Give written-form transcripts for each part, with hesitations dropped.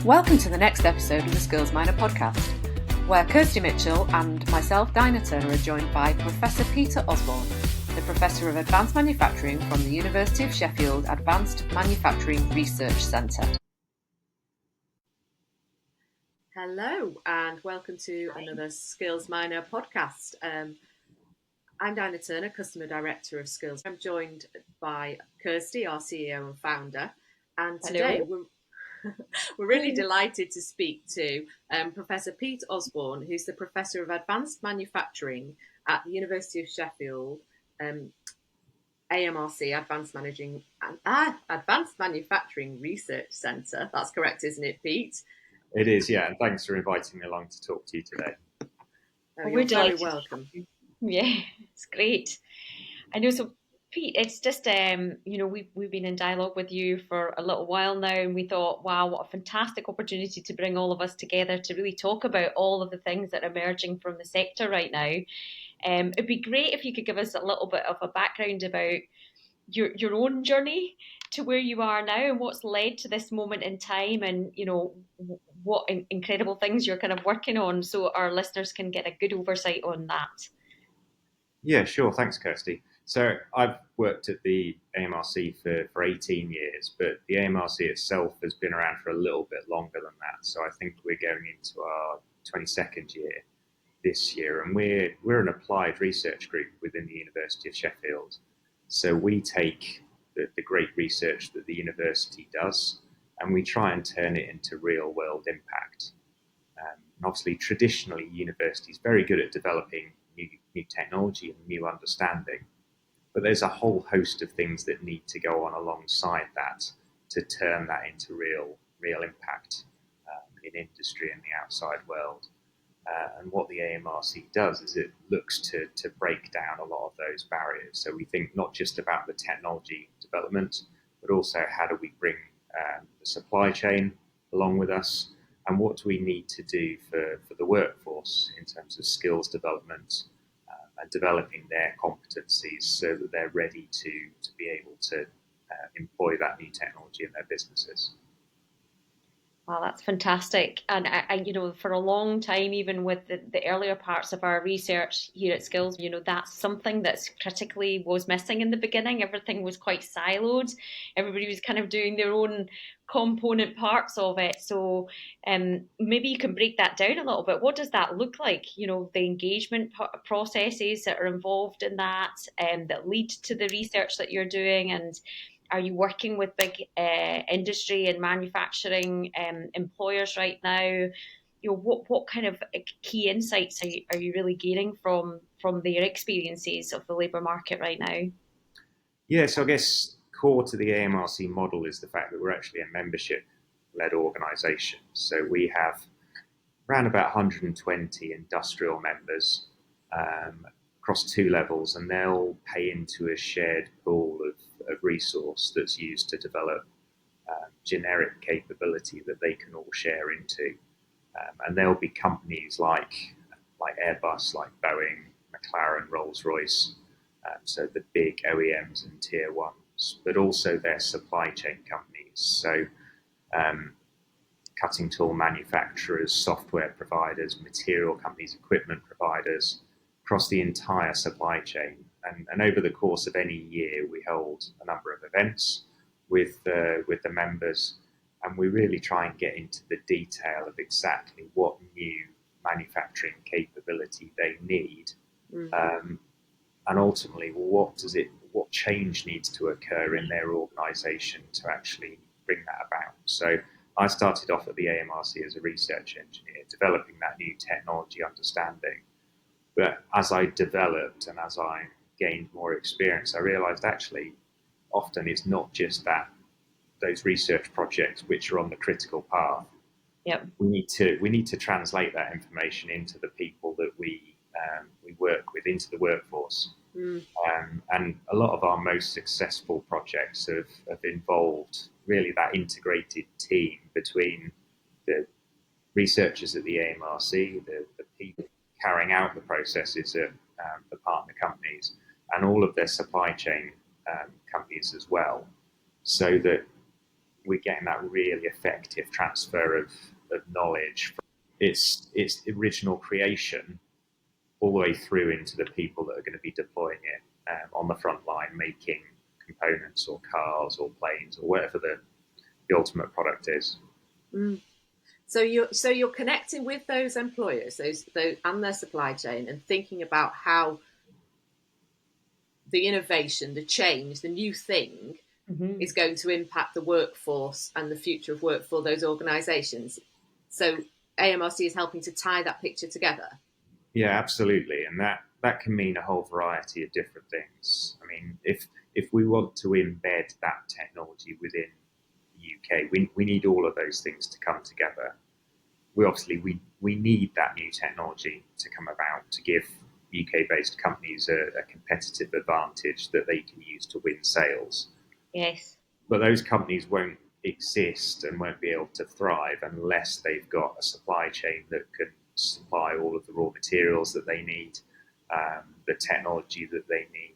Welcome to the next episode of the Skillsminer podcast, where Kirsty Mitchell and myself, Dinah Turner, are joined by Professor Pete Osborne, the Professor of Advanced Manufacturing from the University of Sheffield Advanced Manufacturing Research Centre. Hello and welcome to another Skillsminer podcast. I'm Dinah Turner, Customer Director of Skills. I'm joined by Kirsty, our CEO and founder, and today we're really delighted to speak to Professor Pete Osborne, who's the Professor of Advanced Manufacturing at the University of Sheffield, AMRC, Advanced Manufacturing Research Centre. That's correct, isn't it, Pete? It is, yeah, and thanks for inviting me along to talk to you today. You're very welcome. Yeah, it's great. I know, so Pete, it's just, we've been in dialogue with you for a little while now, and we thought, wow, what a fantastic opportunity to bring all of us together to really talk about all of the things that are emerging from the sector right now. It'd be great if you could give us a little bit of a background about your own journey to where you are now and what's led to this moment in time, and what incredible things you're kind of working on, so our listeners can get a good oversight on that. Yeah, sure. Thanks, Kirsty. So I've worked at the AMRC for 18 years, but the AMRC itself has been around for a little bit longer than that. So I think we're going into our 22nd year this year, and we're an applied research group within the University of Sheffield. So we take the great research that the university does, and we try and turn it into real world impact. And obviously, traditionally, universities are very good at developing new technology and new understanding. But there's a whole host of things that need to go on alongside that to turn that into real impact in industry and the outside world. And what the AMRC does is it looks to break down a lot of those barriers. So we think not just about the technology development, but also how do we bring the supply chain along with us, and what do we need to do for the workforce in terms of skills development and developing their competencies so that they're ready to be able to employ that new technology in their businesses. Wow, that's fantastic. And I for a long time, even with the earlier parts of our research here at Skills, that's something that's critically was missing in the beginning. Everything was quite siloed. Everybody was kind of doing their own component parts of it. So maybe you can break that down a little bit. What does that look like? The engagement processes that are involved in that lead to the research that you're doing, and are you working with big industry and manufacturing employers right now? What kind of key insights are you really gaining from their experiences of the labour market right now? Yeah, so I guess core to the AMRC model is the fact that we're actually a membership-led organisation. So we have around about 120 industrial members across two levels, and they'll pay into a shared pool of resource that's used to develop generic capability that they can all share into. And there'll be companies like Airbus, like Boeing, McLaren, Rolls-Royce, so the big OEMs and tier ones, but also their supply chain companies. So cutting tool manufacturers, software providers, material companies, equipment providers, across the entire supply chain. And over the course of any year, we hold a number of events with the members, and we really try and get into the detail of exactly what new manufacturing capability they need, and ultimately what change needs to occur in their organisation to actually bring that about. So I started off at the AMRC as a research engineer, developing that new technology understanding. But as I developed and as I gained more experience, I realised actually often it's not just those research projects which are on the critical path. Yep. We need to translate that information into the people that we work with, into the workforce. And a lot of our most successful projects have involved really that integrated team between the researchers at the AMRC, the people carrying out the processes at the partner companies, and all of their supply chain companies as well, so that we're getting that really effective transfer of knowledge. Its original creation all the way through into the people that are going to be deploying it on the front line, making components or cars or planes or whatever the ultimate product is. Mm. So you're connecting with those employers, those and their supply chain, and thinking about how the innovation, the change, the new thing is going to impact the workforce and the future of work for those organisations. So AMRC is helping to tie that picture together. Yeah, absolutely, and that can mean a whole variety of different things. I mean, if we want to embed that technology within the UK, we need all of those things to come together. We need that new technology to come about to give UK-based companies a competitive advantage that they can use to win sales. Yes. But those companies won't exist and won't be able to thrive unless they've got a supply chain that can supply all of the raw materials that they need, the technology that they need,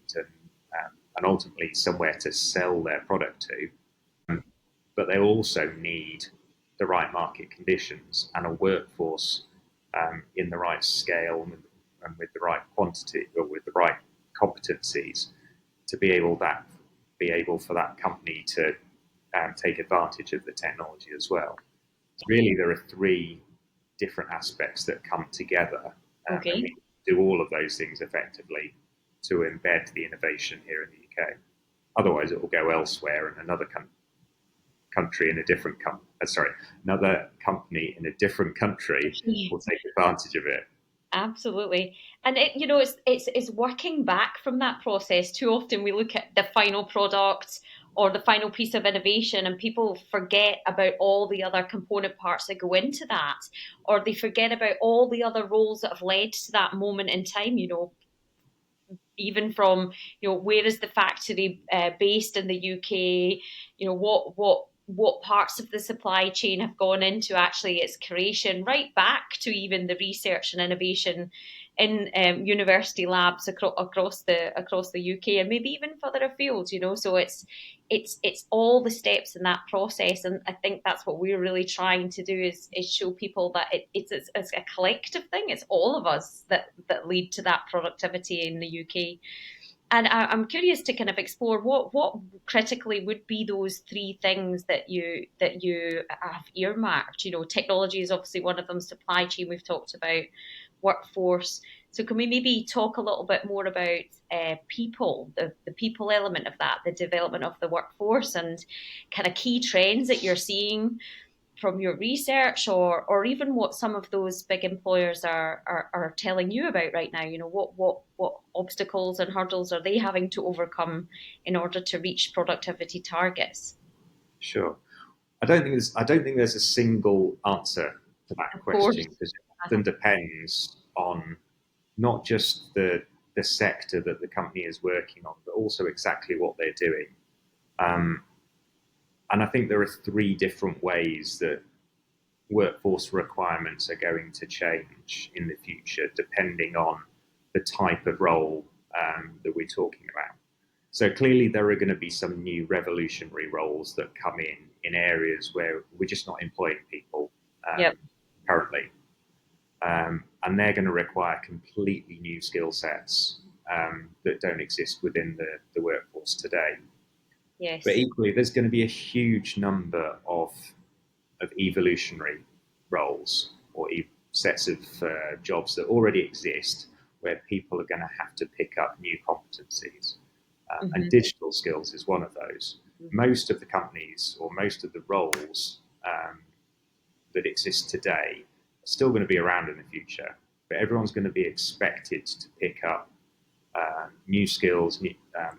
and ultimately somewhere to sell their product to. But they also need the right market conditions and a workforce in the right scale and with the right quantity or with the right competencies to be able for that company to take advantage of the technology as well. Really, there are three different aspects that come together, and we do all of those things effectively to embed the innovation here in the UK. Otherwise, it will go elsewhere, and another country in a different another company in a different country will take advantage of it. Absolutely. And it's working back from that process. Too often we look at the final product or the final piece of innovation and people forget about all the other component parts that go into that, or they forget about all the other roles that have led to that moment in time, even from, where is the factory based in the UK, what parts of the supply chain have gone into actually its creation, right back to even the research and innovation in university labs across the UK and maybe even further afield. So it's all the steps in that process, and I think that's what we're really trying to do is show people that it's a collective thing. It's all of us that lead to that productivity in the UK. And I'm curious to kind of explore what critically would be those three things that you have earmarked. Technology is obviously one of them. Supply chain we've talked about, workforce. So can we maybe talk a little bit more about people, the people element of that, the development of the workforce, and kind of key trends that you're seeing from your research, or even what some of those big employers are telling you about right now? What obstacles and hurdles are they having to overcome in order to reach productivity targets? Sure. I don't think there's a single answer to that question, because it often depends on not just the sector that the company is working on, but also exactly what they're doing. And I think there are three different ways that workforce requirements are going to change in the future, depending on the type of role that we're talking about. So clearly there are going to be some new revolutionary roles that come in areas where we're just not employing people currently. And they're going to require completely new skill sets that don't exist within the workforce today. Yes. But equally, there's going to be a huge number of evolutionary roles or sets of jobs that already exist where people are going to have to pick up new competencies. And digital skills is one of those. Most of the companies or most of the roles that exist today are still going to be around in the future, but everyone's going to be expected to pick up new skills,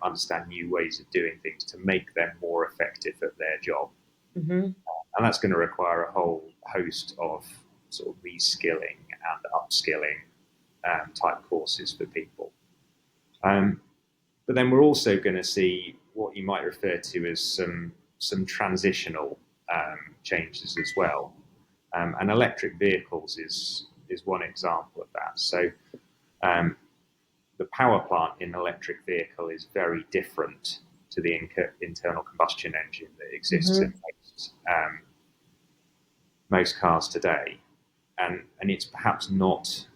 understand new ways of doing things to make them more effective at their job. And that's going to require a whole host of sort of reskilling and upskilling type courses for people. But then we're also going to see what you might refer to as some transitional changes as well. And electric vehicles is one example of that. So the power plant in an electric vehicle is very different to the internal combustion engine that exists in most cars today, and it's perhaps not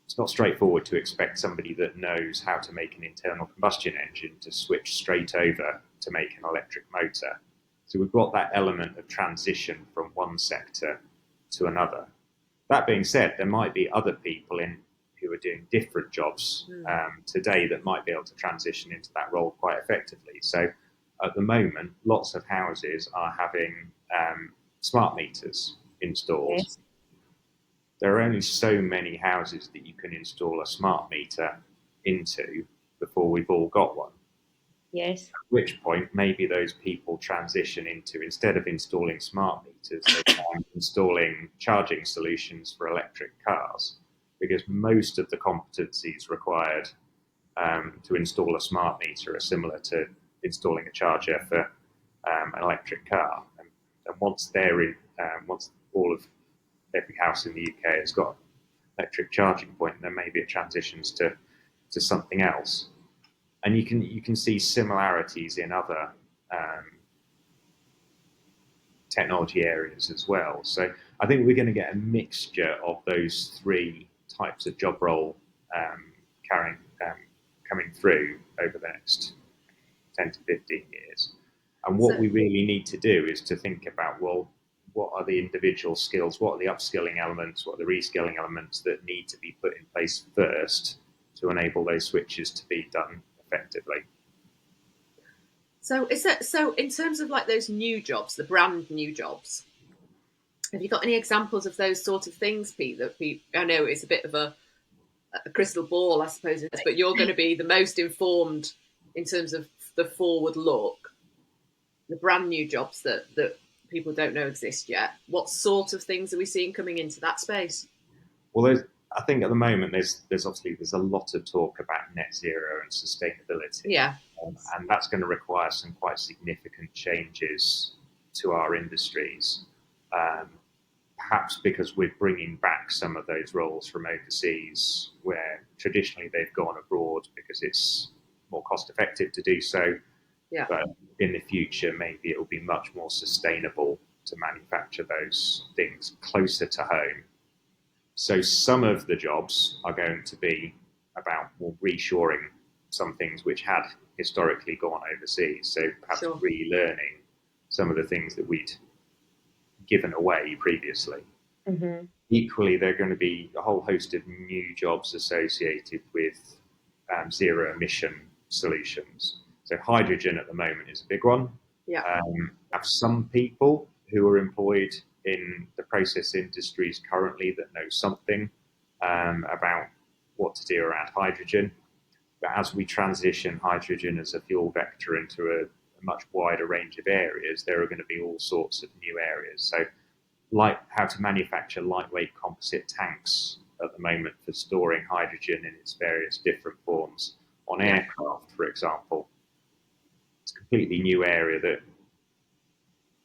it's not straightforward to expect somebody that knows how to make an internal combustion engine to switch straight over to make an electric motor. So we've got that element of transition from one sector to another. That being said, there might be other people who are doing different jobs today that might be able to transition into that role quite effectively. So at the moment, lots of houses are having smart meters installed. Yes. There are only so many houses that you can install a smart meter into before we've all got one. Yes. At which point, maybe those people transition into, instead of installing smart meters, they are installing charging solutions for electric cars, because most of the competencies required to install a smart meter are similar to installing a charger for an electric car. And once they're in, once every house in the UK has got an electric charging point, then maybe it transitions to something else. And you can see similarities in other technology areas as well. So I think we're going to get a mixture of those three types of job role coming through over the next 10 to 15 years. And what we really need to do is to think about, well, what are the individual skills, what are the upskilling elements, what are the reskilling elements that need to be put in place first to enable those switches to be done effectively. So in terms of like those new jobs, the brand new jobs, have you got any examples of those sort of things, Pete, I know it's a bit of a crystal ball, I suppose, but you're going to be the most informed in terms of the forward look, the brand new jobs that people don't know exist yet. What sort of things are we seeing coming into that space? Well, I think at the moment there's a lot of talk about net zero and sustainability. Yeah. And that's going to require some quite significant changes to our industries. Perhaps because we're bringing back some of those roles from overseas, where traditionally they've gone abroad because it's more cost effective to do so. Yeah. But in the future, maybe it will be much more sustainable to manufacture those things closer to home. So some of the jobs are going to be about more reshoring some things which had historically gone overseas. So perhaps relearning some of the things that we'd given away previously. Mm-hmm. Equally, there are going to be a whole host of new jobs associated with zero emission solutions. So hydrogen at the moment is a big one. Yeah. Have some people who are employed in the process industries currently that know something about what to do around hydrogen. But as we transition hydrogen as a fuel vector into a much wider range of areas, there are going to be all sorts of new areas. So like how to manufacture lightweight composite tanks at the moment for storing hydrogen in its various different forms on aircraft, for example. It's a completely new area that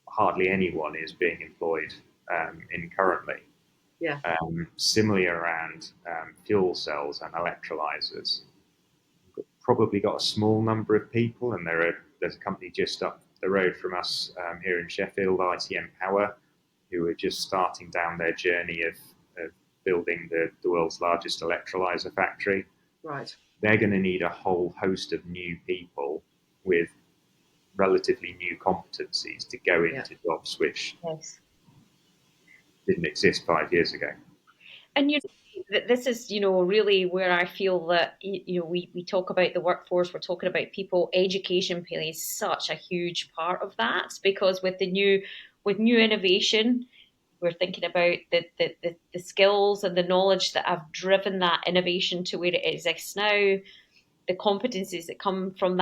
hardly anyone is being employed in currently. Yeah. Similarly around fuel cells and electrolyzers. We've probably got a small number of people, and there's a company just up the road from us here in Sheffield, ITM Power, who are just starting down their journey of building the world's largest electrolyzer factory. Right. They're going to need a whole host of new people with relatively new competencies to go into jobs which didn't exist 5 years ago. And this is really where I feel that we talk about the workforce, we're talking about people. Education plays such a huge part of that, because with new innovation, we're thinking about the skills and the knowledge that have driven that innovation to where it exists now. The competencies that come from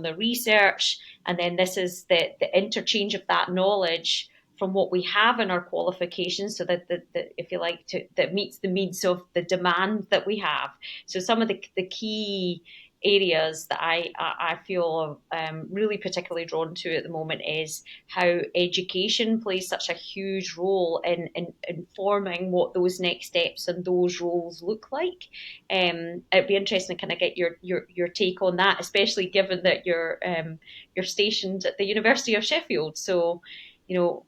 the research, and then this is the interchange of that knowledge from what we have in our qualifications, so that if you like, that meets the needs of the demand that we have. So some of the key areas that I feel really particularly drawn to at the moment is how education plays such a huge role in informing what those next steps and those roles look like. It'd be interesting to kind of get your take on that, especially given that you're stationed at the University of Sheffield. So, you know,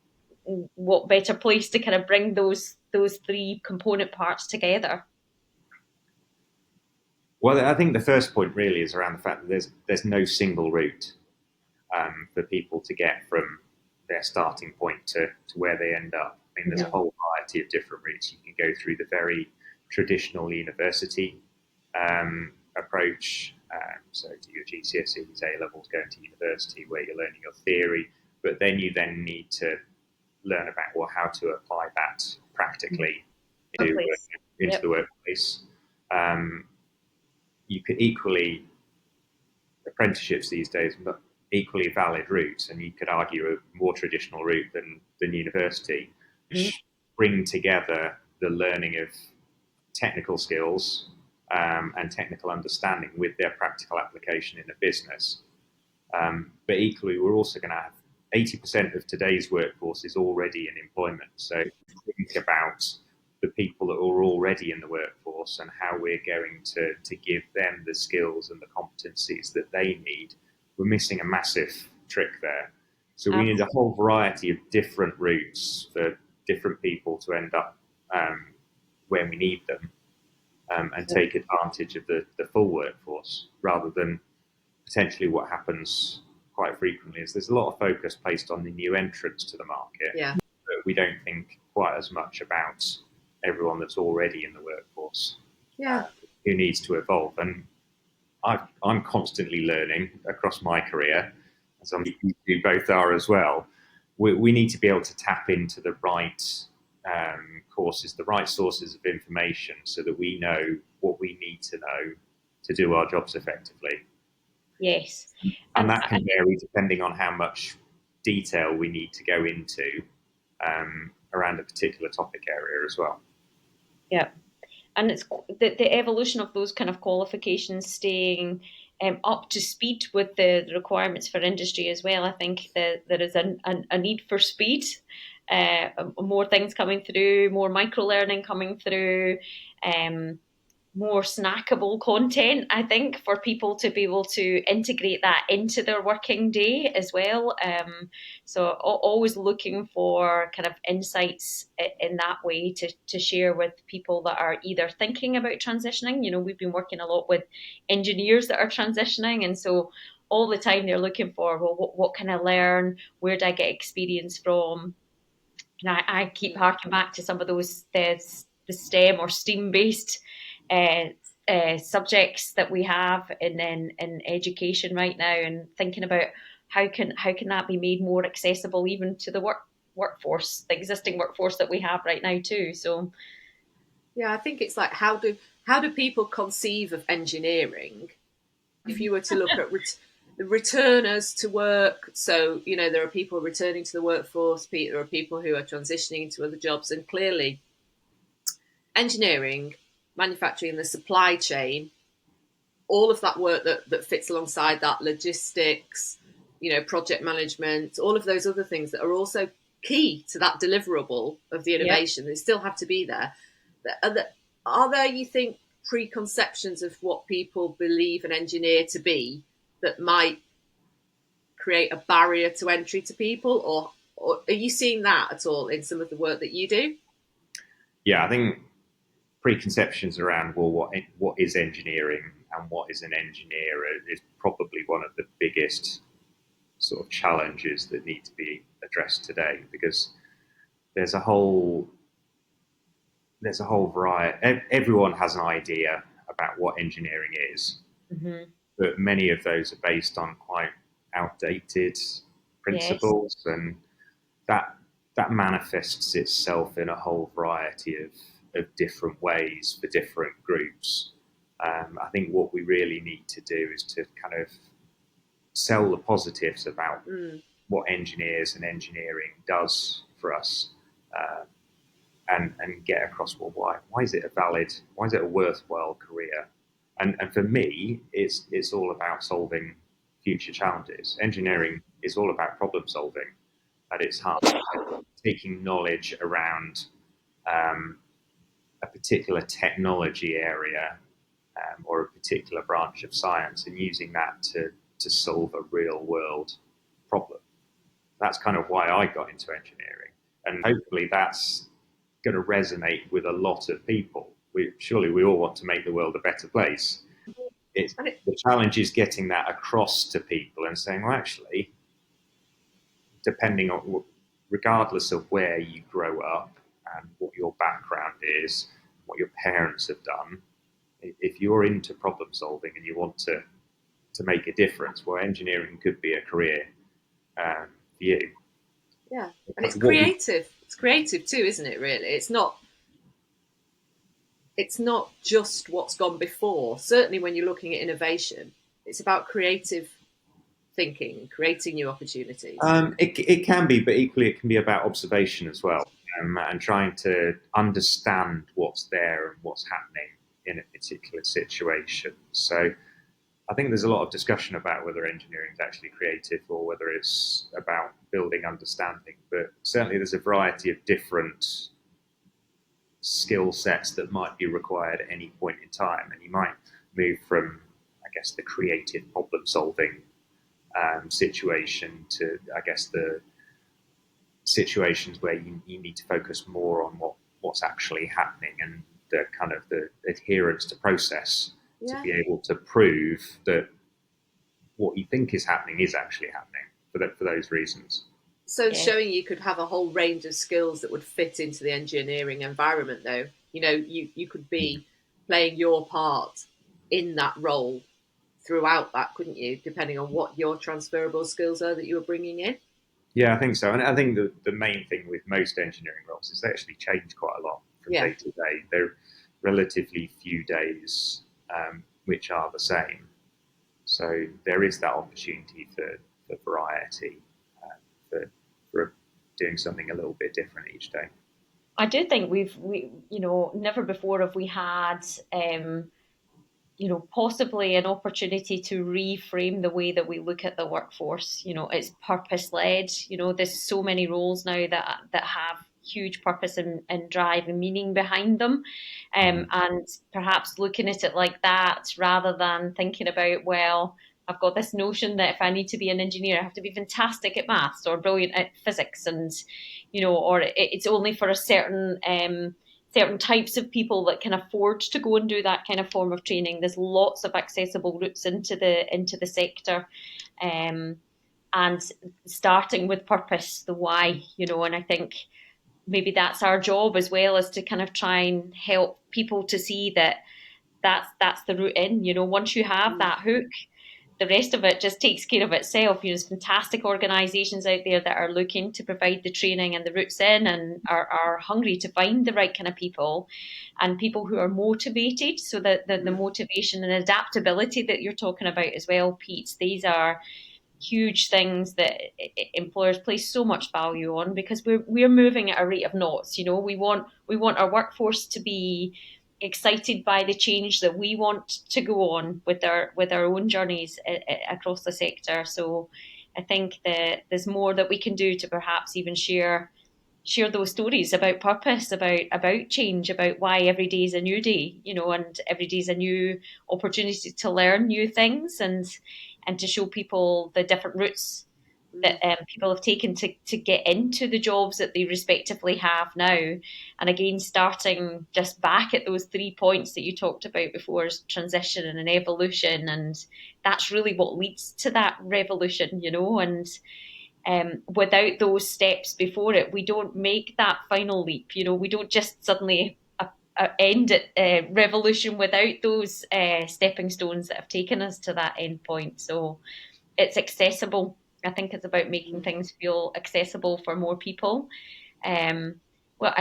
what better place to kind of bring those three component parts together? Well, I think the first point really is around the fact that there's no single route for people to get from their starting point to where they end up. I mean, there's a whole variety of different routes. You can go through the very traditional university approach, so do your GCSEs, A levels, going to university where you're learning your theory, but then you need to learn about how to apply that practically into the workplace. You could equally, apprenticeships these days, but equally valid routes, and you could argue a more traditional route than university, which bring together the learning of technical skills and technical understanding with their practical application in a business. But equally, we're also going to have 80% of today's workforce is already in employment. So think about the people that are already in the workforce and how we're going to give them the skills and the competencies that they need. We're missing a massive trick there. So we need a whole variety of different routes for different people to end up where we need them and take advantage of the full workforce, rather than potentially what happens quite frequently is there's a lot of focus placed on the new entrants to the market. But we don't think quite as much about everyone that's already in the workforce who needs to evolve. And I'm constantly learning across my career, as you both are as well. We need to be able to tap into the right courses, the right sources of information, so that we know what we need to know to do our jobs effectively. Yes. And that can vary depending on how much detail we need to go into around a particular topic area as well. Yeah. And it's the evolution of those kind of qualifications staying up to speed with the requirements for industry as well. I think that there is a need for speed, more things coming through, more micro learning coming through, more snackable content, I think, for people to be able to integrate that into their working day as well. So always looking for kind of insights in that way to share with people that are either thinking about transitioning. You know, we've been working a lot with engineers that are transitioning, and so all the time they're looking for, well, what can I learn? Where do I get experience from? And I keep harking back to some of those the STEM or STEAM based subjects that we have in education right now, and thinking about how can that be made more accessible even to the workforce, the existing workforce that we have right now too. So I think it's like how do people conceive of engineering? If you were to look at the returners to work, so there are people returning to the workforce, there are people who are transitioning into other jobs, and clearly engineering, manufacturing, the supply chain, all of that work that fits alongside that, logistics, project management, all of those other things that are also key to that deliverable of the innovation, they still have to be there. Are there, you think, preconceptions of what people believe an engineer to be that might create a barrier to entry to people, or are you seeing that at all in some of the work that you do? Yeah, I think preconceptions around, well, what is engineering and what is an engineer is probably one of the biggest sort of challenges that need to be addressed today, because there's a whole variety. Everyone has an idea about what engineering is, but many of those are based on quite outdated principles, and that manifests itself in a whole variety of different ways for different groups. I think what we really need to do is to kind of sell the positives about what engineers and engineering does for us, and get across, well, why is it a worthwhile career? And for me, it's all about solving future challenges. Engineering is all about problem solving at its heart, taking knowledge around a particular technology area or a particular branch of science and using that to solve a real world problem. That's kind of why I got into engineering. And hopefully that's going to resonate with a lot of people. Surely we all want to make the world a better place. The challenge is getting that across to people and saying, well, actually, depending on, regardless of where you grow up and what your background is, what your parents have done, if you're into problem solving and you want to make a difference, well, engineering could be a career for you. Yeah, and it's creative. It's creative too, isn't it? Really, it's not just what's gone before. Certainly, when you're looking at innovation, it's about creative thinking, creating new opportunities. It can be, but equally, it can be about observation as well, and trying to understand what's there and what's happening in a particular situation. So I think there's a lot of discussion about whether engineering is actually creative or whether it's about building understanding. But certainly there's a variety of different skill sets that might be required at any point in time. And you might move from, I guess, the creative problem solving situation to, I guess, the situations where you need to focus more on what's actually happening and the kind of the adherence to process to be able to prove that what you think is happening is actually happening for those reasons. So showing you could have a whole range of skills that would fit into the engineering environment, though. You know, you could be playing your part in that role throughout that, couldn't you? Depending on what your transferable skills are that you were bringing in. Yeah, I think so. And I think the main thing with most engineering roles is they actually change quite a lot from day to day. There are relatively few days which are the same. So there is that opportunity for variety, for doing something a little bit different each day. I do think we never before have we had possibly an opportunity to reframe the way that we look at the workforce. It's purpose led. There's so many roles now that have huge purpose and drive and meaning behind them, and perhaps looking at it like that rather than thinking about, well, I've got this notion that if I need to be an engineer, I have to be fantastic at maths or brilliant at physics, and or it's only for a certain types of people that can afford to go and do that kind of form of training. There's lots of accessible routes into the sector, and starting with purpose, the why, and I think maybe that's our job as well, is to kind of try and help people to see that that's the route in. Once you have that hook, the rest of it just takes care of itself. There's fantastic organisations out there that are looking to provide the training and the routes in and are hungry to find the right kind of people and people who are motivated. So that the motivation and adaptability that you're talking about as well, Pete, these are huge things that employers place so much value on, because we're moving at a rate of knots. We want our workforce to be excited by the change that we want to go on with our own journeys across the sector. So I think that there's more that we can do to perhaps even share those stories about purpose, about change, about why every day is a new day, and every day is a new opportunity to learn new things and to show people the different routes that people have taken to get into the jobs that they respectively have now. And again, starting just back at those 3 points that you talked about before, is transition and an evolution, and that's really what leads to that revolution, and without those steps before it, we don't make that final leap. We don't just suddenly end at revolution without those stepping stones that have taken us to that end point. So it's accessible. I think it's about making things feel accessible for more people. Well,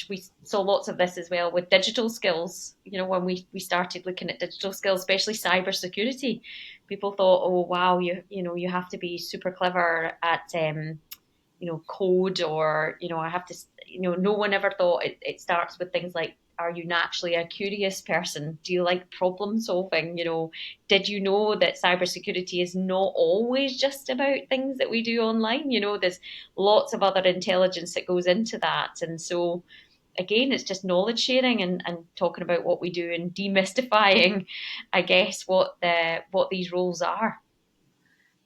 we saw lots of this as well with digital skills. When we started looking at digital skills, especially cybersecurity, people thought, oh wow, you have to be super clever at code, or I have to. No one ever thought it starts with things like are you naturally a curious person? Do you like problem solving? Did you know that cybersecurity is not always just about things that we do online? There's lots of other intelligence that goes into that. And so again, it's just knowledge sharing and talking about what we do and demystifying, I guess, what these roles are.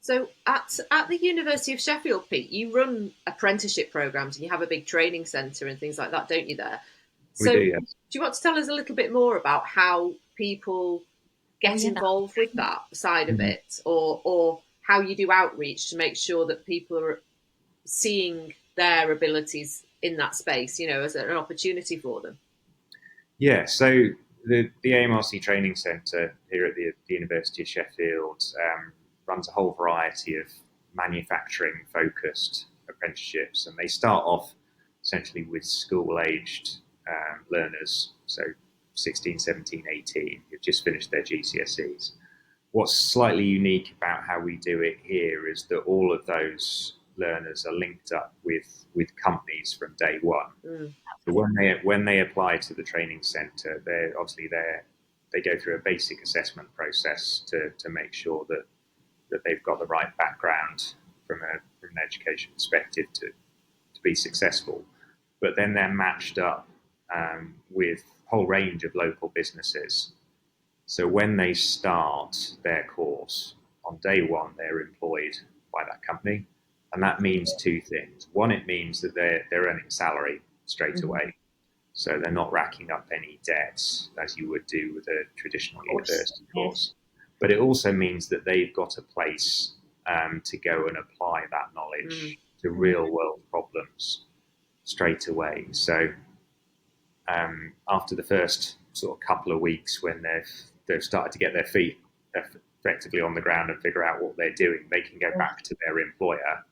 So at the University of Sheffield, Pete, you run apprenticeship programs and you have a big training centre and things like that, don't you, there? We So do, yes. do you want to tell us a little bit more about how people get involved with that side of it, or how you do outreach to make sure that people are seeing their abilities in that space, as an opportunity for them? Yeah, so the AMRC Training Centre here at the University of Sheffield runs a whole variety of manufacturing-focused apprenticeships, and they start off essentially with school-aged learners, so 16, 17, 18, who've just finished their GCSEs. What's slightly unique about how we do it here is that all of those learners are linked up with companies from day one. So when they apply to the training centre, they go through a basic assessment process to make sure that they've got the right background from an education perspective to be successful. But then they're matched up with a whole range of local businesses. So when they start their course, on day one, they're employed by that company. And that means two things. One, it means that they're earning salary straight away. So they're not racking up any debts as you would do with a traditional university course. But it also means that they've got a place to go and apply that knowledge to real world problems straight away. So after the first sort of couple of weeks, when they've started to get their feet effectively on the ground and figure out what they're doing, they can go back to their employer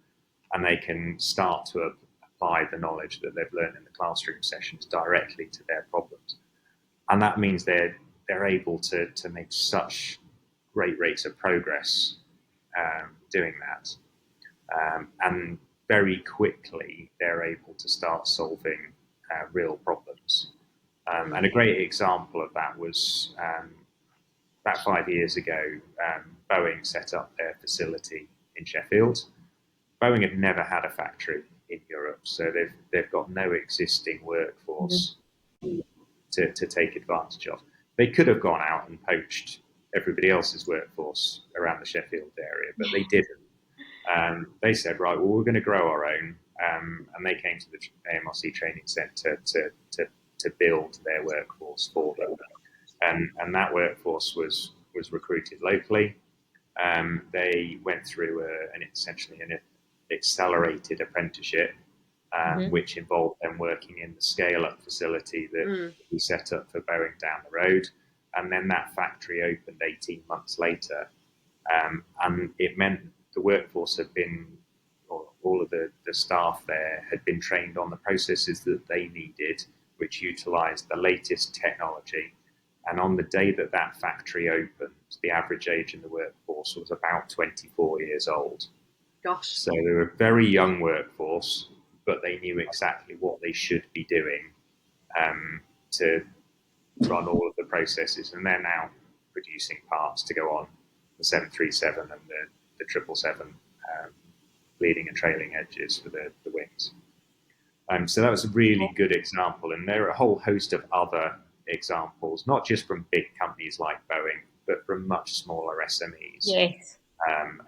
and they can start to apply the knowledge that they've learned in the classroom sessions directly to their problems. And that means they're able to make such great rates of progress doing that. And very quickly, they're able to start solving real problems. And a great example of that was about 5 years ago, Boeing set up their facility in Sheffield. Boeing had never had a factory in Europe, so they've got no existing workforce to take advantage of. They could have gone out and poached everybody else's workforce around the Sheffield area, but they didn't. They said, right, well, we're going to grow our own, and they came to the AMRC Training Centre to build their workforce for them. And that workforce was recruited locally. They went through essentially an accelerated apprenticeship, which involved them working in the scale-up facility that we set up for Boeing down the road. And then that factory opened 18 months later. And it meant the workforce had been, or all of the staff there had been trained on the processes that they needed, which utilised the latest technology. And on the day that that factory opened, the average age in the workforce was about 24 years old. Gosh. So they were a very young workforce, but they knew exactly what they should be doing to run all of the processes. And they're now producing parts to go on the 737 and the 777 leading and trailing edges for the wings. So that was a really good example. And there are a whole host of other examples, not just from big companies like Boeing, but from much smaller SMEs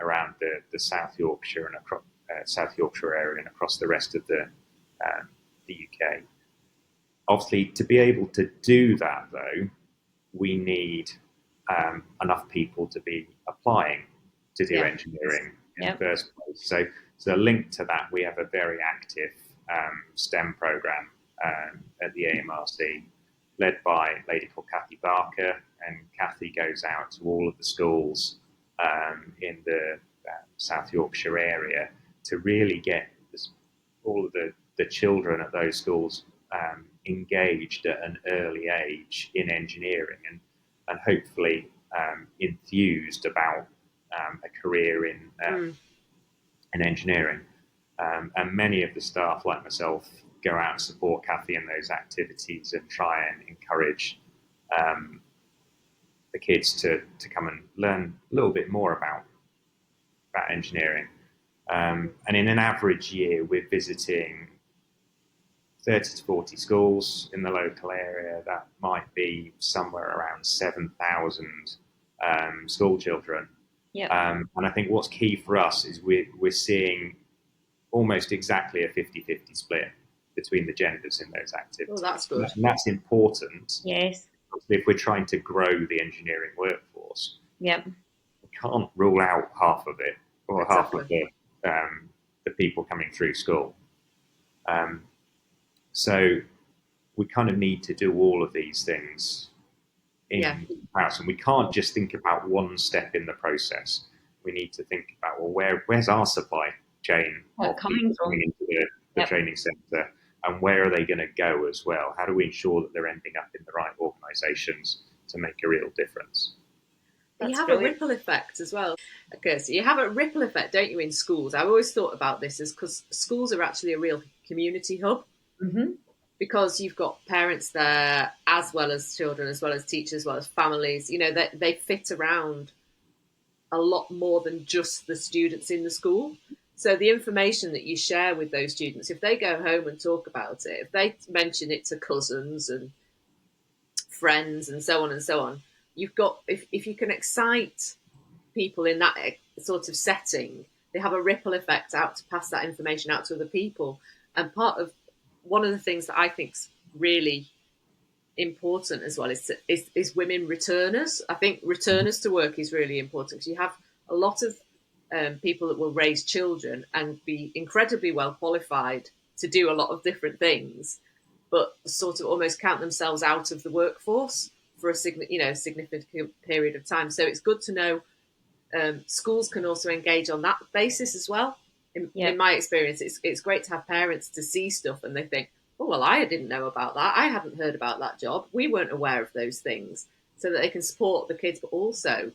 around the South Yorkshire and across South Yorkshire area and across the rest of the UK. Obviously, to be able to do that, though, we need enough people to be applying to do engineering in the first place. So linked to that, we have a very active STEM program at the AMRC, led by a lady called Kathy Barker, and Kathy goes out to all of the schools in the South Yorkshire area to really get all of the children at those schools engaged at an early age in engineering and hopefully enthused about a career in engineering. And many of the staff, like myself, go out and support Kathy in those activities and try and encourage the kids to come and learn a little bit more about engineering. And in an average year, we're visiting 30 to 40 schools in the local area. That might be somewhere around 7,000 school children. Yep. And I think what's key for us is we're seeing almost exactly a 50-50 split between the genders in those activities. Oh, that's good. And that's important. Yes. If we're trying to grow the engineering workforce, Yep. we can't rule out half of it or Exactly. half of the people coming through school. So we kind of need to do all of these things in comparison. We can't just think about one step in the process. We need to think about, well, where's our supply chain of people coming into the training centre, and where are they going to go as well? How do we ensure that they're ending up in the right organisations to make a real difference? You have a ripple effect as well. Okay, so you have a ripple effect, don't you, in schools? I've always thought about this as because schools are actually a real community hub. Mm-hmm. Because you've got parents there, as well as children, as well as teachers, as well as families. You know, they fit around a lot more than just the students in the school. So the information that you share with those students, if they go home and talk about it, if they mention it to cousins and friends and so on, you've got, if you can excite people in that sort of setting, they have a ripple effect out to pass that information out to other people. And one of the things that I think is really important as well is women returners. I think returners to work is really important because you have a lot of people that will raise children and be incredibly well qualified to do a lot of different things, but sort of almost count themselves out of the workforce for a significant period of time. So it's good to know schools can also engage on that basis as well. In my experience, it's great to have parents to see stuff and they think, oh, well, I didn't know about that. I hadn't heard about that job. We weren't aware of those things, so that they can support the kids, but also,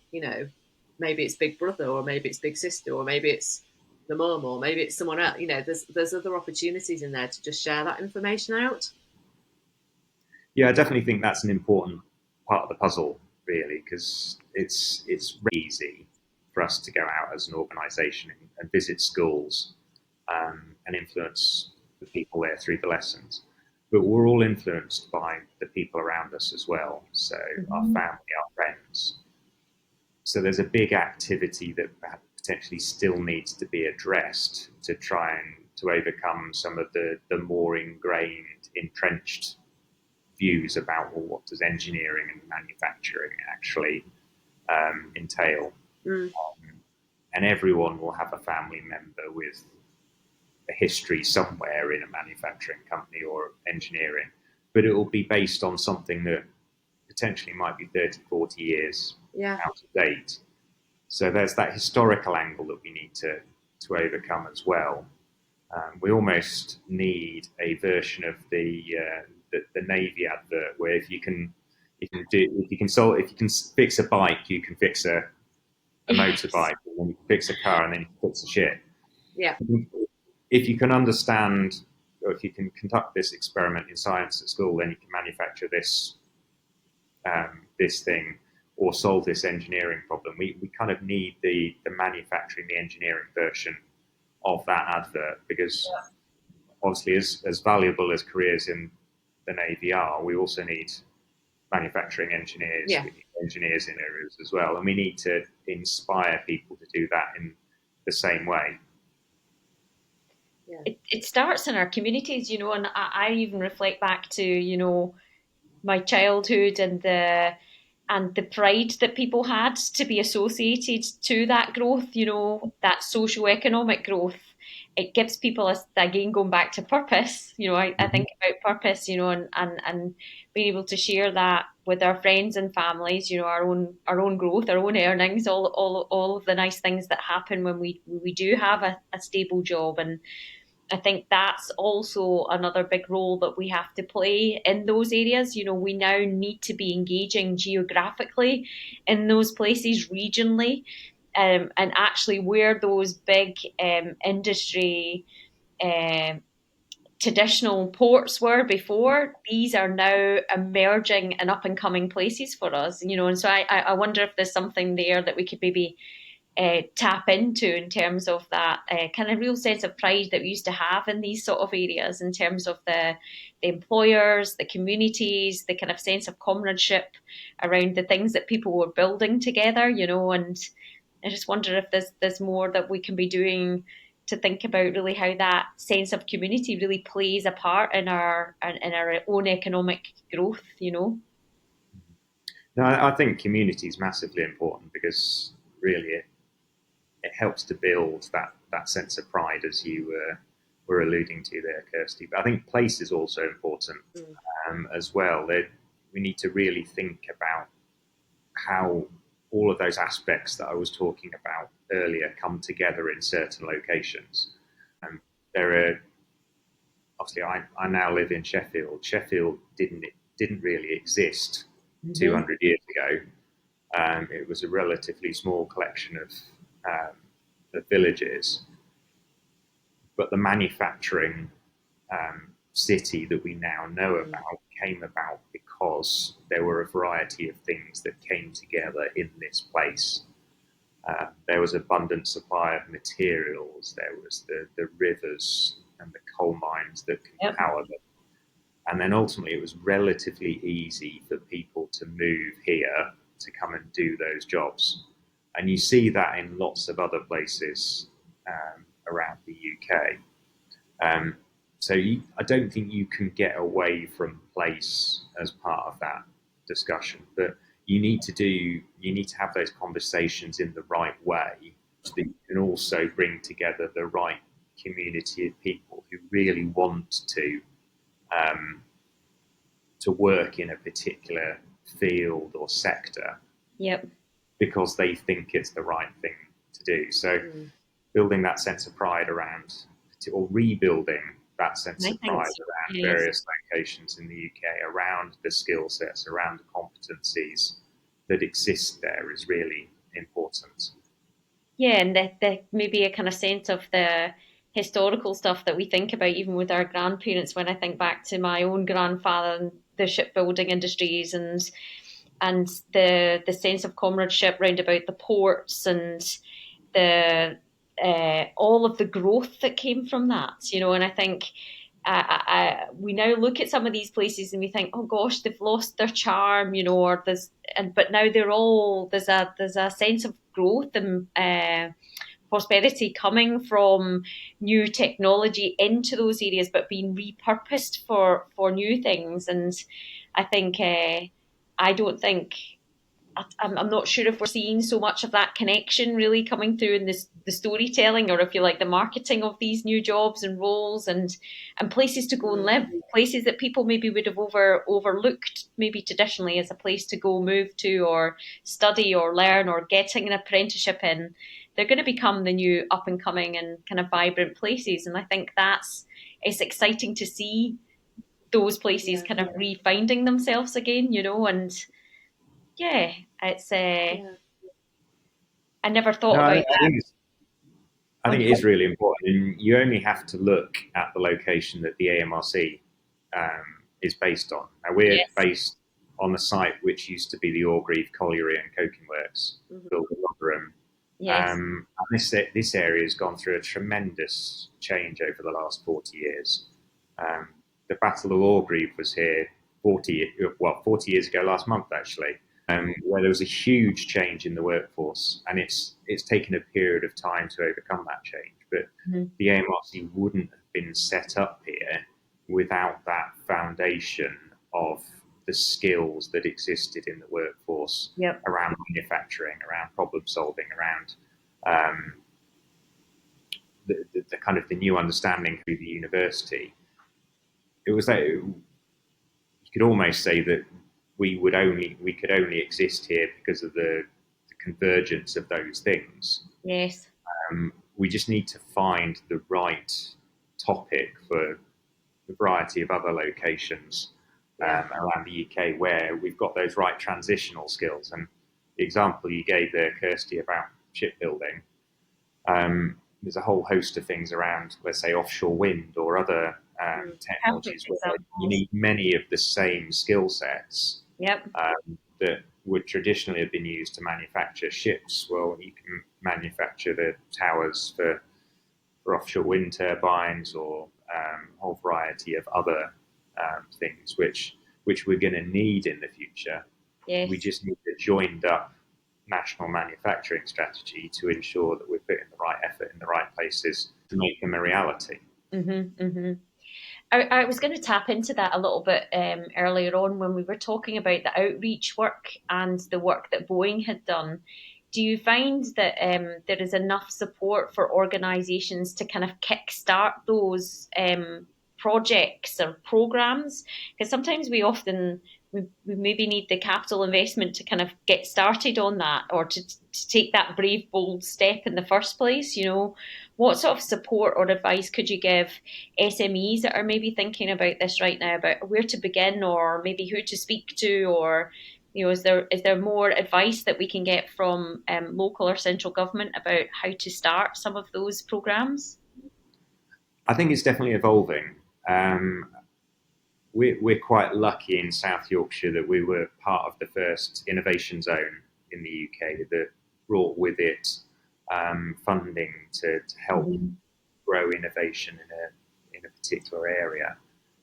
maybe it's big brother or maybe it's big sister or maybe it's the mum or maybe it's someone else. There's other opportunities in there to just share that information out. Yeah, I definitely think that's an important part of the puzzle, really, because it's really easy for us to go out as an organisation and visit schools and influence the people there through the lessons. But we're all influenced by the people around us as well. So our family, our friends. So there's a big activity that potentially still needs to be addressed to try and to overcome some of the more ingrained, entrenched views about, well, what does engineering and manufacturing actually entail? And everyone will have a family member with a history somewhere in a manufacturing company or engineering, but it will be based on something that potentially might be 30, 40 years out of date. So there's that historical angle that we need to overcome as well. We almost need a version of the Navy advert where if you can fix a bike, you can fix a motorbike, and then you can fix a car, and then you can fix a ship. Yeah. If you can understand, or if you can conduct this experiment in science at school, then you can manufacture this thing or solve this engineering problem. We kind of need the manufacturing, the engineering version of that advert, because obviously as valuable as careers in the Navy are, we also need manufacturing engineers, we need engineers in areas as well, and we need to inspire people to do that in the same way. It starts in our communities, and I even reflect back to, my childhood and the pride that people had to be associated to that growth, that socio-economic growth. It gives people, again, going back to purpose, I think about purpose, and being able to share that with our friends and families, our own growth, our own earnings, all of the nice things that happen when we do have a stable job. And I think that's also another big role that we have to play in those areas. We now need to be engaging geographically in those places, regionally, and actually where those big industry traditional ports were before, these are now emerging and up and coming places for us, and so I wonder if there's something there that we could maybe tap into in terms of that kind of real sense of pride that we used to have in these sort of areas, in terms of the employers, the communities, the kind of sense of comradeship around the things that people were building together, and I just wonder if there's more that we can be doing to think about really how that sense of community really plays a part in our own economic growth. No, I think community is massively important because really it helps to build that sense of pride, as you were alluding to there, Kirsty. But I think place is also important as well. We need to really think about how all of those aspects that I was talking about earlier come together in certain locations. There are obviously I now live in Sheffield. Sheffield didn't really exist 200 years ago. It was a relatively small collection of villages, but the manufacturing city that we now know about came about because there were a variety of things that came together in this place. There was abundant supply of materials. There was the rivers and the coal mines that can power them. And then ultimately it was relatively easy for people to move here to come and do those jobs. And you see that in lots of other places around the UK. So I don't think you can get away from place as part of that discussion, but you need to have those conversations in the right way so that you can also bring together the right community of people who really want to work in a particular field or sector. Yep. Because they think it's the right thing to do. So building that sense of pride around, or rebuilding that sense of pride around various locations in the UK, around the skill sets, around the competencies that exist there is really important. Yeah, and the maybe a kind of sense of the historical stuff that we think about, even with our grandparents. When I think back to my own grandfather and the shipbuilding industries, and the sense of comradeship round about the ports, and the all of the growth that came from that, and I think we now look at some of these places and we think, oh gosh, they've lost their charm, or but now there's a sense of growth and prosperity coming from new technology into those areas, but being repurposed for new things. And I think I don't think I'm not sure if we're seeing so much of that connection really coming through in the storytelling, or if you like, the marketing of these new jobs and roles and places to go and live, places that people maybe would have overlooked maybe traditionally as a place to go, move to, or study or learn or getting an apprenticeship in. They're going to become the new up and coming and kind of vibrant places. And I think it's exciting to see those places kind of refinding themselves again, and yeah, it's I never thought about that. I think it is really important, and you only have to look at the location that the AMRC is based on. Now, we're based on the site which used to be the Orgreave Colliery and Coking Works, built in Rotherham. And this area has gone through a tremendous change over the last 40 years. The Battle of Orgreave was here 40 years ago last month, actually. Where there was a huge change in the workforce, and it's taken a period of time to overcome that change. But the AMRC wouldn't have been set up here without that foundation of the skills that existed in the workforce around manufacturing, around problem solving, around the kind of the new understanding through the university. It was like, you could almost say that we could only exist here because of the convergence of those things. Yes. We just need to find the right topic for a variety of other locations around the UK where we've got those right transitional skills. And the example you gave there, Kirsty, about shipbuilding, there's a whole host of things around, let's say, offshore wind or other Perfect technologies where you examples. need many of the same skill sets Yep. that would traditionally have been used to manufacture ships. Well, you can manufacture the towers for offshore wind turbines or a whole variety of other things which we're going to need in the future. We Yes. just need a joined up national manufacturing strategy to ensure that we're putting the right effort in the right places to make them a reality. Mm-hmm, mm-hmm. I was going to tap into that a little bit earlier on when we were talking about the outreach work and the work that Boeing had done. Do you find that there is enough support for organisations to kind of kickstart those projects or programs? Because sometimes we maybe need the capital investment to kind of get started on that, or to take that brave, bold step in the first place. What sort of support or advice could you give SMEs that are maybe thinking about this right now, about where to begin or maybe who to speak to, or is there more advice that we can get from local or central government about how to start some of those programs? I think it's definitely evolving. Um, we're quite lucky in South Yorkshire that we were part of the first innovation zone in the UK that brought with it funding to help Mm-hmm. grow innovation in a particular area.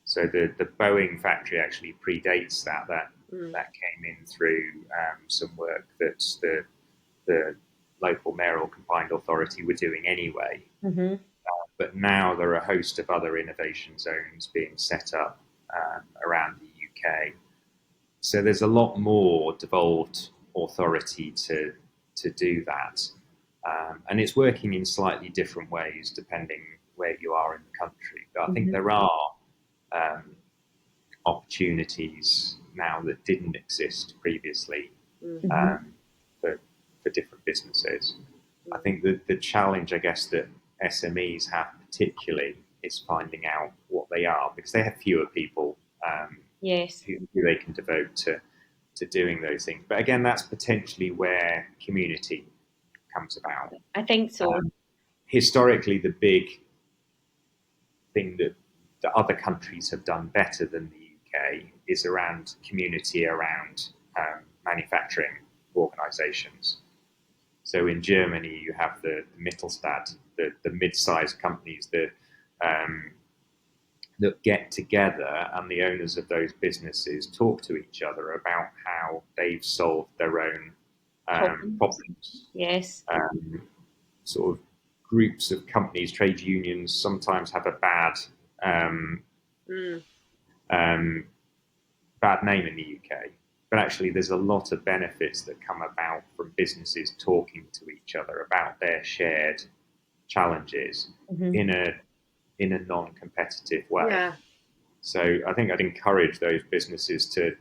So the Boeing factory actually predates that. That came in through some work that the local mayoral combined authority were doing anyway. Mm-hmm. But now there are a host of other innovation zones being set up around the UK. So there's a lot more devolved authority to do that. And it's working in slightly different ways depending where you are in the country. But I think Mm-hmm. there are um, opportunities now that didn't exist previously Mm-hmm. um, for different businesses. I think that the challenge, I guess, that SMEs have particularly is finding out what they are because they have fewer people Yes, who they can devote to doing those things. But again, that's potentially where community comes about. I think so. Historically, the big thing that other countries have done better than the UK is around community, around manufacturing organisations. So in Germany, you have the Mittelstand, the mid-sized companies um, that get together, and the owners of those businesses talk to each other about how they've solved their own Problems. problems. Yes. Um, sort of groups of companies, trade unions, sometimes have a um, Mm. um, bad name in the UK. But actually, there's a lot of benefits that come about from businesses talking to each other about their shared challenges Mm-hmm. in a non-competitive way. Yeah. So I think I'd encourage those businesses to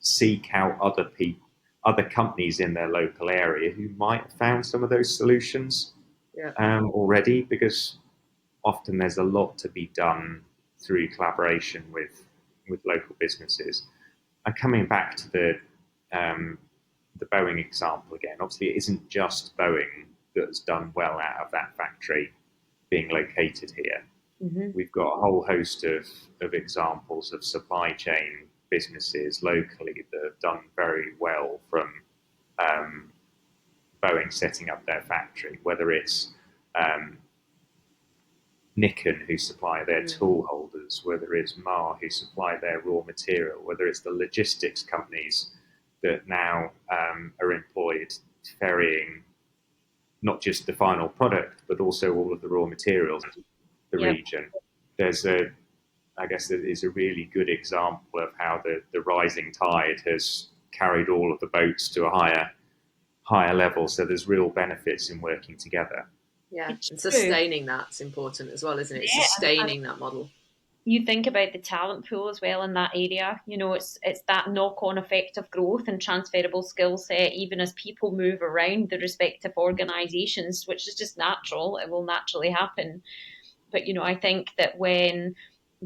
seek out other companies in their local area who might have found some of those solutions Yeah. already, because often there's a lot to be done through collaboration with local businesses. And coming back to the Boeing example again, obviously it isn't just Boeing that's done well out of that factory being located here. Mm-hmm. We've got a whole host of examples of supply chain businesses locally that have done very well from um, Boeing setting up their factory, whether it's Nikon who supply their tool holders, whether it's Ma who supply their raw material, whether it's the logistics companies that now are employed ferrying not just the final product, but also all of the raw materials to the Yep. region. I guess that is a really good example of how the rising tide has carried all of the boats to a higher level. So there's real benefits in working together. Yeah. It's And true. sustaining that's important as well, isn't it? Yeah, and Sustaining that model. you think about the talent pool as well in that area. It's that knock-on effect of growth and transferable skill set, even as people move around the respective organisations, which is just natural. It will naturally happen. But I think that when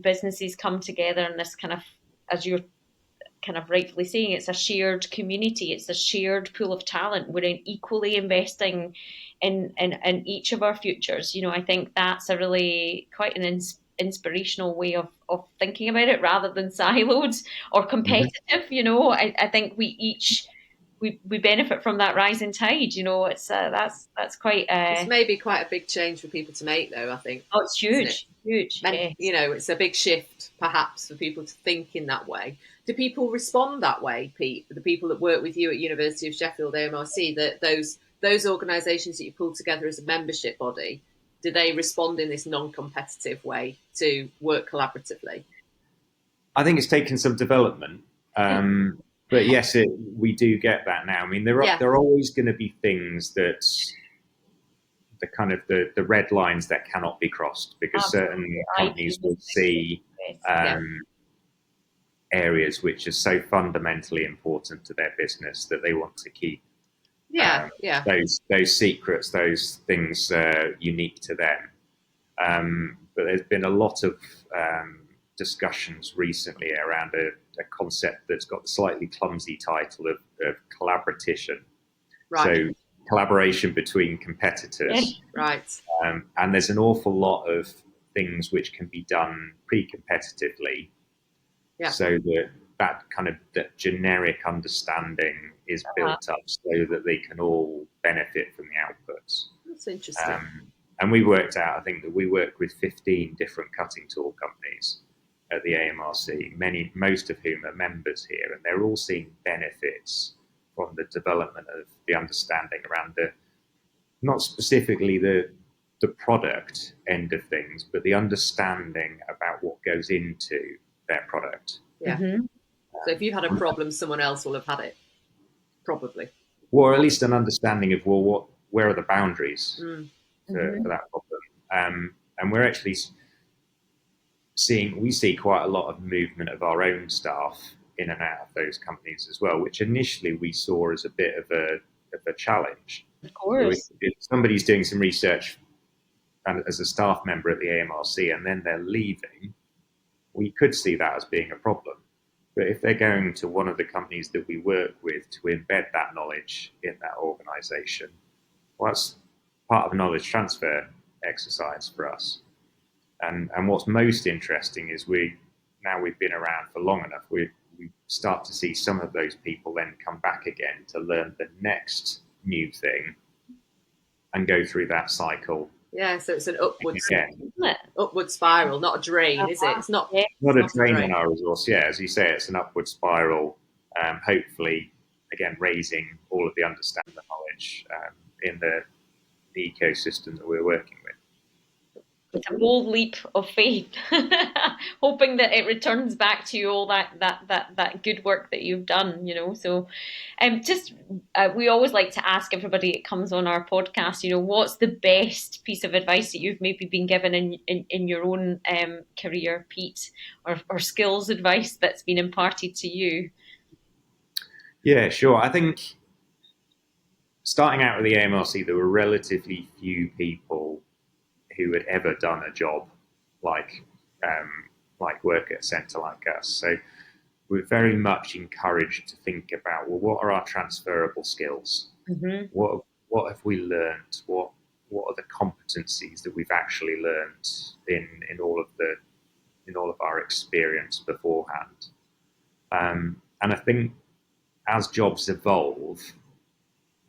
businesses come together in this kind of, as you're kind of rightfully saying, it's a shared community, it's a shared pool of talent. We're equally investing in each of our futures. I think that's a really quite an inspirational way of thinking about it rather than siloed or competitive. You know, I think we benefit from that rising tide. You know, it's that's quite. It's maybe quite a big change for people to make, though. I think. Oh, it's Isn't it? huge, huge. And you know, it's a big shift, perhaps, for people to think in that way. Do people respond that way, Pete? The people that work with you at University of Sheffield AMRC, that those organisations that you pull together as a membership body, do they respond in this non-competitive way to work collaboratively? I think it's taken some development, but yes, we do get that now. I mean, there are always going to be things that the kind of the red lines that cannot be crossed, because certain companies will see areas which are so fundamentally important to their business that they want to keep those secrets, those things unique to them. But there's been a lot of discussions recently around a concept that's got the slightly clumsy title of collaboration. Right. So collaboration between competitors. Right. And there's an awful lot of things which can be done pre-competitively. Yeah. So that kind of that generic understanding is built up so that they can all benefit from the outputs. That's interesting. And we worked out, I think, that we work with 15 different cutting tool companies at the AMRC, most of whom are members here, and they're all seeing benefits from the development of the understanding around not specifically the product end of things, but the understanding about what goes into their product. Yeah. So if you had a problem, someone else will have had it, probably. Or at least an understanding of, well, where are the boundaries for that problem? And we're actually we see quite a lot of movement of our own staff in and out of those companies as well, which initially we saw as a bit of a challenge. Of course. So if somebody's doing some research as a staff member at the AMRC and then they're leaving, we could see that as being a problem. But if they're going to one of the companies that we work with to embed that knowledge in that organisation, well, that's part of a knowledge transfer exercise for us. And what's most interesting is we've been around for long enough, we start to see some of those people then come back again to learn the next new thing and go through that cycle. Yeah, so it's an upward spiral, not a drain, is it? It's not a drain on our resource. Yeah, as you say, it's an upward spiral. Hopefully, again, raising all of the understanding, the knowledge in the ecosystem that we're working with. It's a bold leap of faith, hoping that it returns back to you all that good work that you've done, you know. So, we always like to ask everybody that comes on our podcast, you know, what's the best piece of advice that you've maybe been given in your own career, Pete, or skills advice that's been imparted to you? Yeah, sure. I think starting out with the AMRC, there were relatively few people who had ever done a job like work at a centre like us. So we're very much encouraged to think about, well, what are our transferable skills? Mm-hmm. What have we learned? What are the competencies that we've actually learned in all of our experience beforehand? And I think as jobs evolve,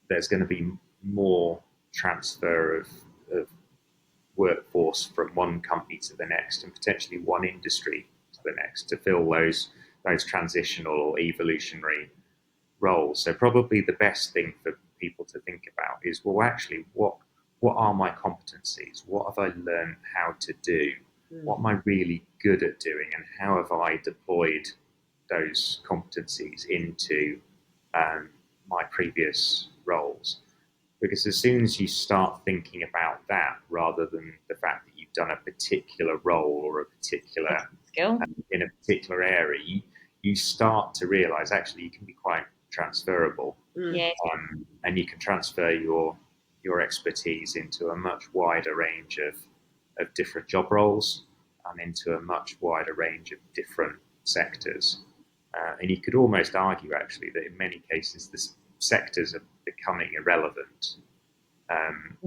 there's going to be more transfer of workforce from one company to the next and potentially one industry to the next to fill those transitional or evolutionary roles. So probably the best thing for people to think about is, well, actually, what are my competencies? What have I learned how to do? What am I really good at doing? And how have I deployed those competencies into my previous roles? Because as soon as you start thinking about that, rather than the fact that you've done a particular role or a particular skill in a particular area, you start to realize actually you can be quite transferable. And you can transfer your expertise into a much wider range of different job roles and into a much wider range of different sectors. And you could almost argue actually that in many cases the sectors are becoming irrelevant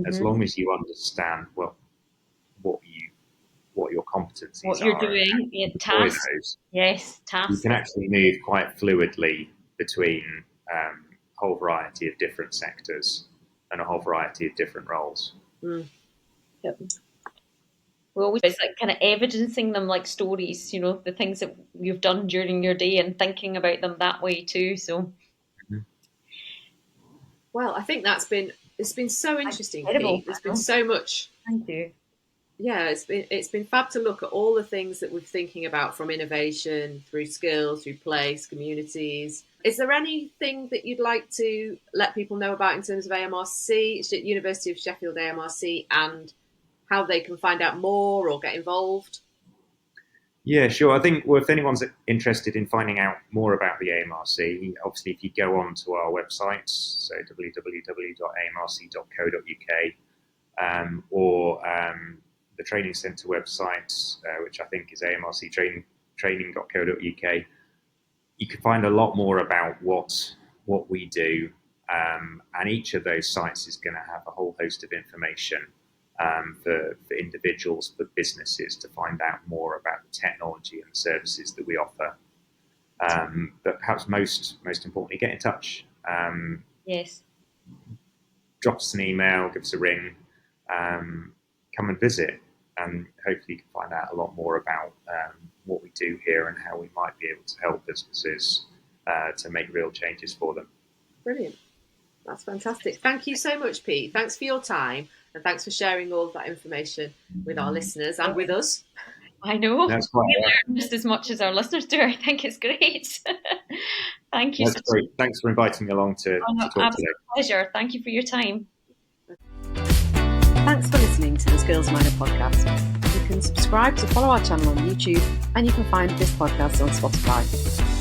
as long as you understand what your competencies competencies what you're are doing, and deploy tasks. those, Yes, you tasks. can actually move quite fluidly between a whole variety of different sectors and a whole variety of different roles. Mm. Yep. We always it's like kind of evidencing them like stories, the things that you've done during your day and thinking about them that way too. So Well, I think it's been so interesting, incredible. Pete. There's been so much. Thank you. Yeah, it's been fab to look at all the things that we're thinking about, from innovation through skills, through place, communities. Is there anything that you'd like to let people know about in terms of AMRC, University of Sheffield AMRC, and how they can find out more or get involved? Yeah, sure. I think, well, if anyone's interested in finding out more about the AMRC, obviously, if you go on to our website, so www.amrc.co.uk, or the Training Centre website, which I think is amrctraining.co.uk, you can find a lot more about what we do, and each of those sites is going to have a whole host of information for individuals, for businesses to find out more about the technology and the services that we offer. But perhaps most importantly, get in touch. Yes. Drop us an email, give us a ring, come and visit, and hopefully you can find out a lot more about what we do here and how we might be able to help businesses to make real changes for them. Brilliant. That's fantastic. Thank you so much, Pete. Thanks for your time, and thanks for sharing all of that information with our listeners and with us. I know. That's quite We learn just as much as our listeners do. I think it's great. Thank you. That's great. Thanks for inviting me along to talk today. Pleasure. Thank you for your time. Thanks for listening to the Skillsminer podcast. You can subscribe to follow our channel on YouTube, and you can find this podcast on Spotify.